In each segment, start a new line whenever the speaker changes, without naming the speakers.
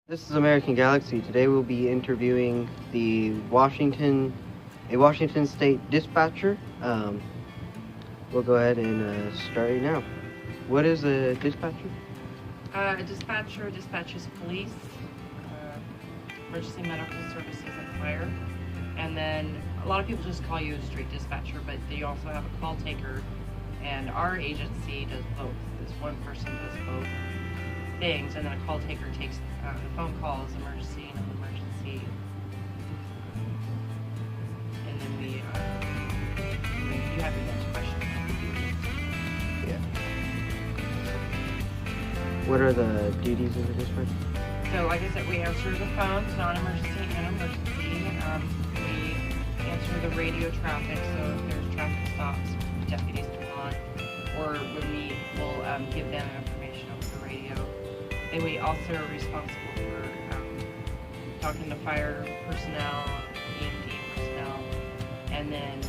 This is American Galaxy. Today we'll be interviewing a Washington State dispatcher. We'll go ahead and start right now. What is a dispatcher?
A dispatcher dispatches police, emergency medical services, and fire. And then a lot of people just call you a street dispatcher, but they also have a call taker. And our agency does both. This one person does both things, and then a call taker takes the phone calls, emergency, non-emergency, and then we. You have your next question.
Yeah. What are the duties of the dispatcher?
So, like I said, we answer the phones, non-emergency and emergency. We answer the radio traffic, so if there's traffic stops, deputies come on, or when we will give them information over the radio. And we also are responsible for talking to fire personnel, EMD personnel, and then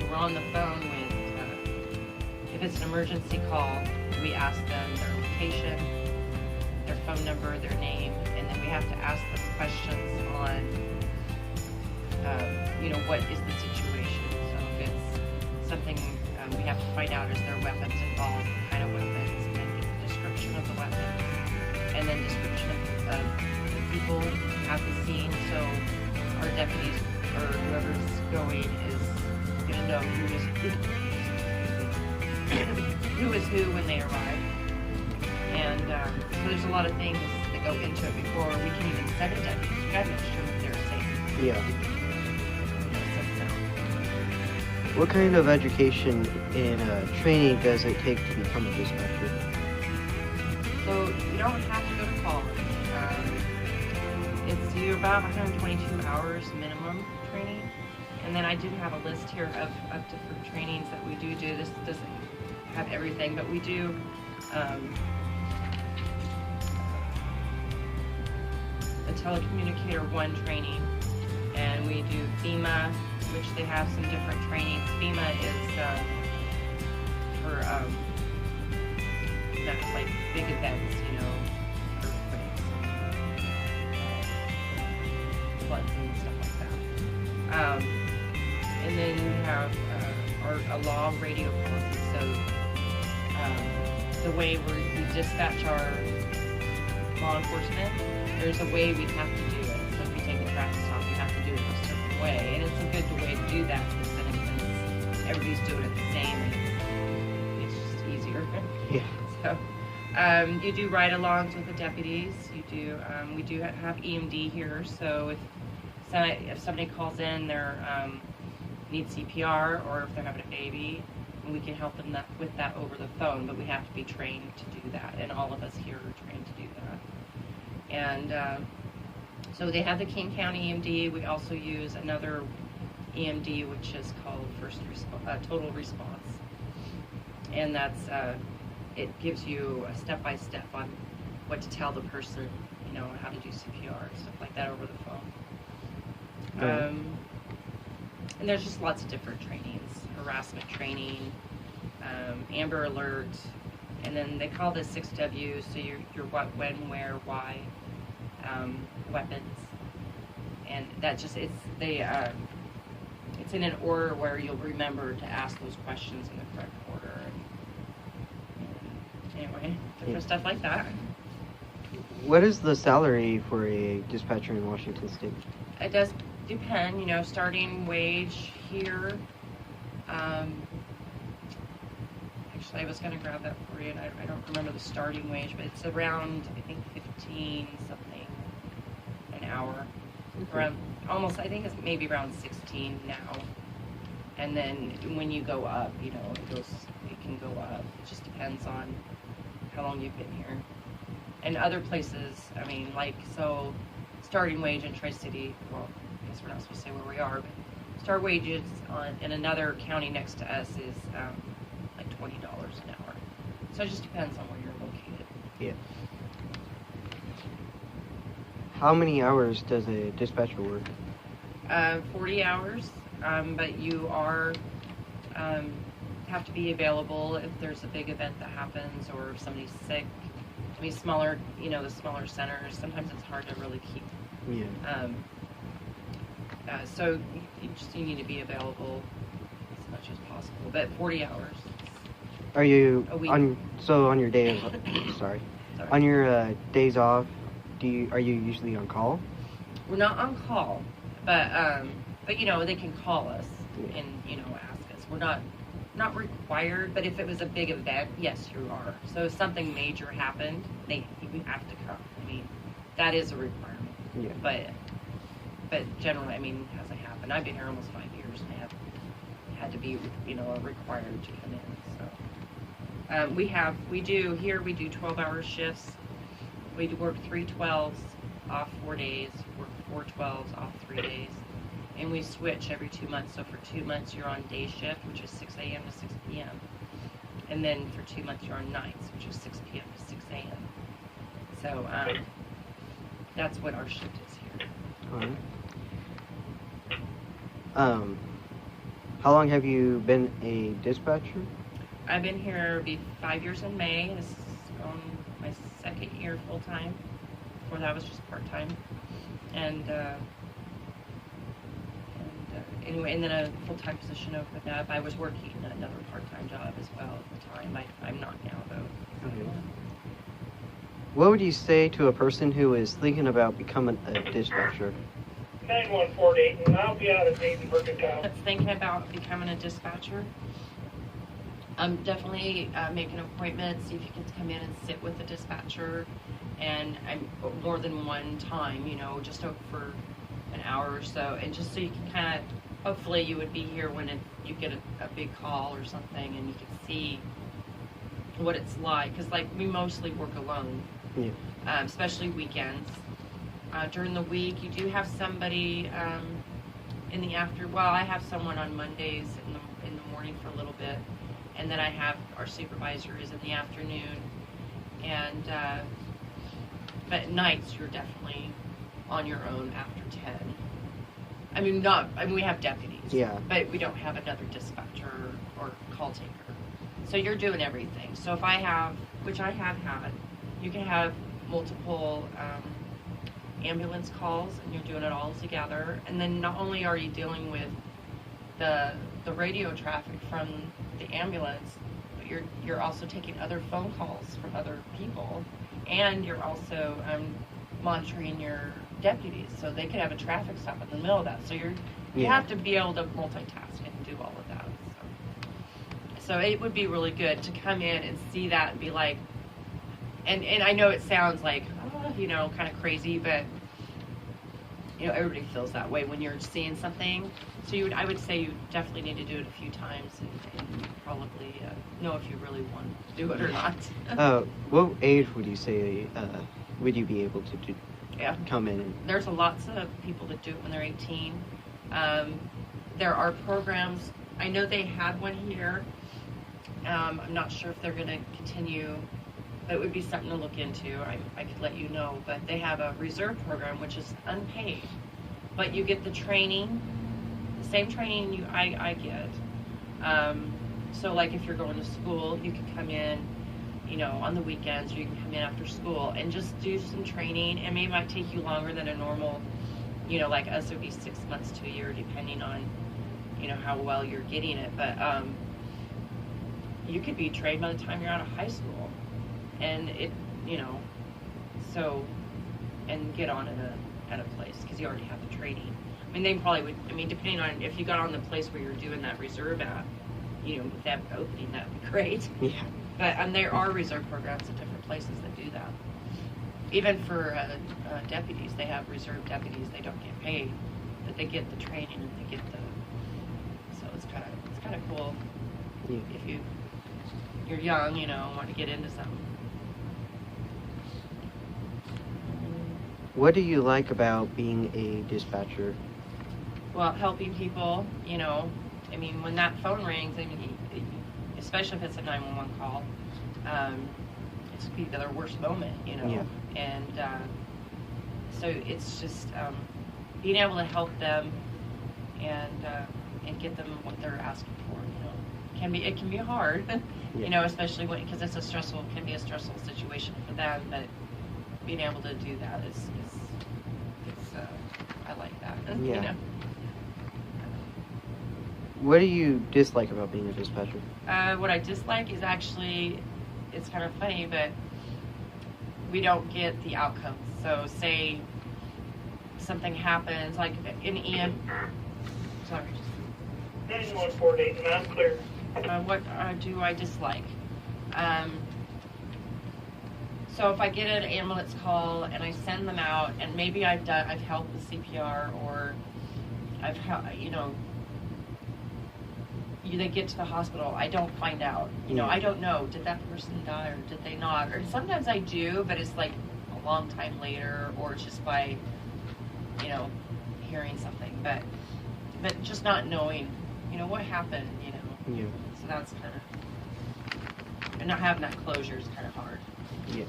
we're on the phone with, if it's an emergency call, we ask them their location, their phone number, their name, and then we have to ask them questions on, what is the situation. So if it's something we have to find out, is there weapons involved, what kind of weapons, and the description of the weapons, and then description of the people at the scene, so our deputies or whoever's going is going to know who is who when they arrive. And so there's a lot of things that go into it before we can even send a deputy. We got to make sure that they're safe.
Yeah. What kind of education and training does it take to become a dispatcher?
So you don't have to go to college. It's about 122 hours minimum training. And then I do have a list here of different trainings that we do. This doesn't have everything, but we do a telecommunicator 1 training, and we do FEMA, which they have some different trainings. FEMA is for not like big events, earthquakes, floods and stuff like that. And then you have a law radio policy. So the way we dispatch our law enforcement, there's a way we have to do it. So if you take a traffic stop, you have to do it a certain way. And it's a good way to do that, because then everybody's doing it the same, and it's just easier.
Yeah.
So you do ride-alongs with the deputies. You do. We do have EMD here, so if somebody calls in, they're need CPR, or if they're having a baby, we can help them with that over the phone, but we have to be trained to do that, and all of us here are trained to do that. And so they have the King County EMD. We also use another EMD, which is called Total Response, and that's it gives you a step-by-step on what to tell the person, how to do CPR, stuff like that over the phone. And there's just lots of different trainings, harassment training, Amber Alert, and then they call this 6W, so your what, when, where, why, weapons, and that just, it's in an order where you'll remember to ask those questions in the correct order, and anyway, different stuff like that.
What is the salary for a dispatcher in Washington State?
It does depend, starting wage here. Actually, I was going to grab that for you, and I don't remember the starting wage, but it's around, I think, 15 something an hour.
Okay.
Around almost, I think it's maybe around 16 now. And then when you go up, it can go up. It just depends on how long you've been here. And other places, so starting wage in Tri-City, well, I guess we're not supposed to say where we are, but start wages in another county next to us is like $20 an hour. So it just depends on where you're located.
Yeah. How many hours does a dispatcher work?
40 hours, but you have to be available if there's a big event that happens, or if somebody's sick. I mean, smaller, the smaller centers, sometimes it's hard to really keep.
Yeah.
So you need to be available as much as possible, but 40 hours.
Are you
a week.
on your day of sorry on your days off? Are you usually on call?
We're not on call, but they can call us and ask us. We're not required, but if it was a big event, yes, you are. So if something major happened, you have to come. I mean, that is a requirement.
Yeah.
But generally, I mean, it hasn't happened. I've been here almost 5 years, and I have had to be, required to come in. So we do 12-hour shifts. We work 3 12s, off 4 days. Work 4 12s, off 3 days. And we switch every 2 months. So for 2 months, you're on day shift, which is 6 a.m. to 6 p.m. And then for 2 months, you're on nights, which is 6 p.m. to 6 a.m. So that's what our shift is here.
All right. How long have you been a dispatcher?
I've been here, it'll be 5 years in May. This is on my 2nd year full time. Before that was just part time. And anyway, and then a full-time position opened up. I was working another part-time job as well at the time. I'm not now, though.
Okay. What would you say to a person who is thinking about becoming a dispatcher?
9148, and I'll be out of Dayton Mercantile.
That's thinking about becoming a dispatcher. Definitely make an appointment, see if you can come in and sit with the dispatcher, and more than one time, just for an hour or so, and just so you can kind of, hopefully you would be here when you get a big call or something, and you can see what it's like, because we mostly work alone, especially weekends. During the week, you do have somebody in the I have someone on Mondays in the morning for a little bit, and then I have our supervisor is in the afternoon, and but at nights you're definitely on your own after 10. We have deputies, but we don't have another dispatcher or call taker. So you're doing everything. So if I have, which I have had, you can have multiple ambulance calls, and you're doing it all together. And then not only are you dealing with the radio traffic from the ambulance, but you're also taking other phone calls from other people, and you're also monitoring your deputies, so they could have a traffic stop in the middle of that. So you have to be able to multitask and do all of that. So it would be really good to come in and see that and be like, and I know it sounds like, kind of crazy, but everybody feels that way when you're seeing something. So I would say you definitely need to do it a few times and probably know if you really want to do it or not.
What age would you say would you be able to come in?
There's lots of people that do it when they're 18. There are programs. I know they had one here. I'm not sure if they're going to continue. It would be something to look into. I could let you know. But they have a reserve program, which is unpaid. But you get the training, the same training I get. So if you're going to school, you can come in, on the weekends, or you can come in after school and just do some training. And maybe it might take you longer than a normal, like us, it would be 6 months to a year, depending on, how well you're getting it. But you could be trained by the time you're out of high school. And it, and get on at a place, because you already have the training. They probably would, depending on if you got on the place where you're doing that reserve at, with that opening, that would be great.
Yeah.
But there are reserve programs at different places that do that. Even for deputies, they have reserve deputies. They don't get paid, but they get the training and they get the. So it's kind of cool if you're young, want to get into something.
What do you like about being a dispatcher?
Well, helping people, when that phone rings, especially if it's a 911 call, it's be their worst moment, And so it's just being able to help them and get them what they're asking for, it can be hard,
Yeah.
you know, especially because it's can be a stressful situation for them. But being able to do that is I like that.
Yeah.
You know.
What do you dislike about being a dispatcher?
What I dislike is actually, it's kind of funny, but we don't get the outcomes. So say something happens, like in sorry.
Engine 148, and I'm clear.
What do I dislike? So if I get an ambulance call and I send them out, and maybe I've helped with CPR, or they get to the hospital, I don't find out. I don't know, did that person die or did they not? Or sometimes I do, but it's like a long time later, or it's just by, hearing something. But just not knowing, what happened,
Yeah.
So that's kind of, and not having that closure is kind of hard.
Yeah.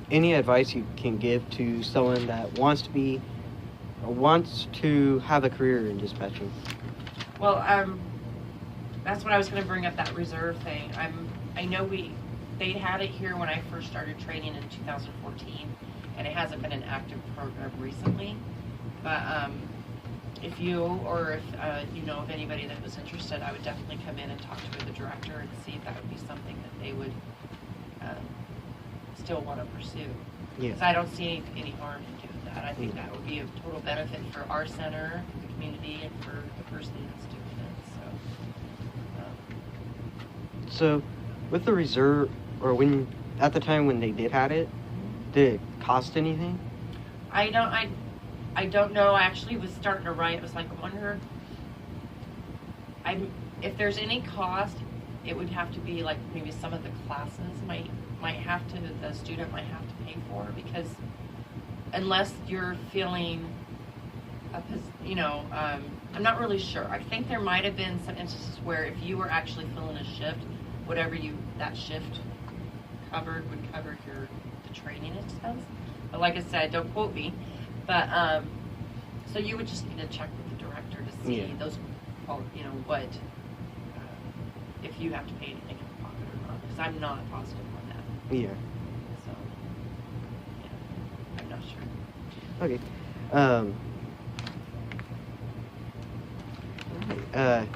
Any advice you can give to someone that wants to have a career in dispatching?
Well, that's what I was going to bring up, that reserve thing. I know they had it here when I first started training in 2014, and it hasn't been an active program recently. But if you or if you know of anybody that was interested, I would definitely come in and talk to the director and see if that would be something that they would still want to pursue.
Yeah.
Because I don't see any harm in doing that. I think that would be a total benefit for our center, the community, and for the person that's doing it.
So, with the reserve, or at the time when they did have it, did it cost anything?
I don't know. I actually was starting to write. It was like, I wonder if there's any cost. It would have to be like maybe some of the classes the student might have to pay for, because unless you're feeling I'm not really sure. I think there might have been some instances where if you were actually filling a shift, whatever that shift covered would cover the training expense. But like I said, don't quote me. But so you would just need to check with the director to see those, what if you have to pay anything in the pocket or not. Because I'm not positive on that.
Yeah.
So I'm not sure.
Okay.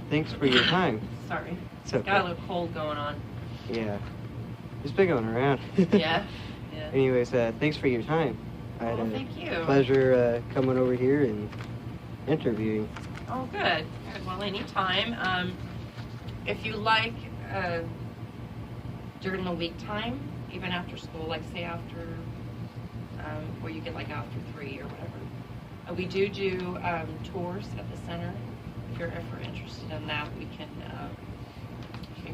Thanks for your time.
Sorry.
It's okay.
Got a little cold going on.
Yeah. It's been going around.
Yeah.
Anyways, thanks for your time. I had
thank you.
Pleasure coming over here and interviewing.
Oh, good. Well, anytime. If you like, during the week time, even after school, like say after, where you get like after 3 or whatever, we do tours at the center. If you're ever interested in that, you can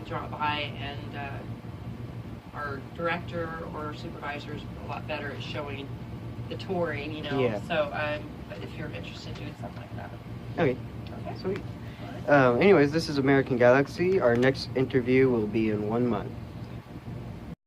drop by, and our director or supervisor is a lot better at showing the touring,
Yeah.
So, but if you're interested in doing something like that.
Okay. Sweet. Anyways, this is American Galaxy. Our next interview will be in 1 month.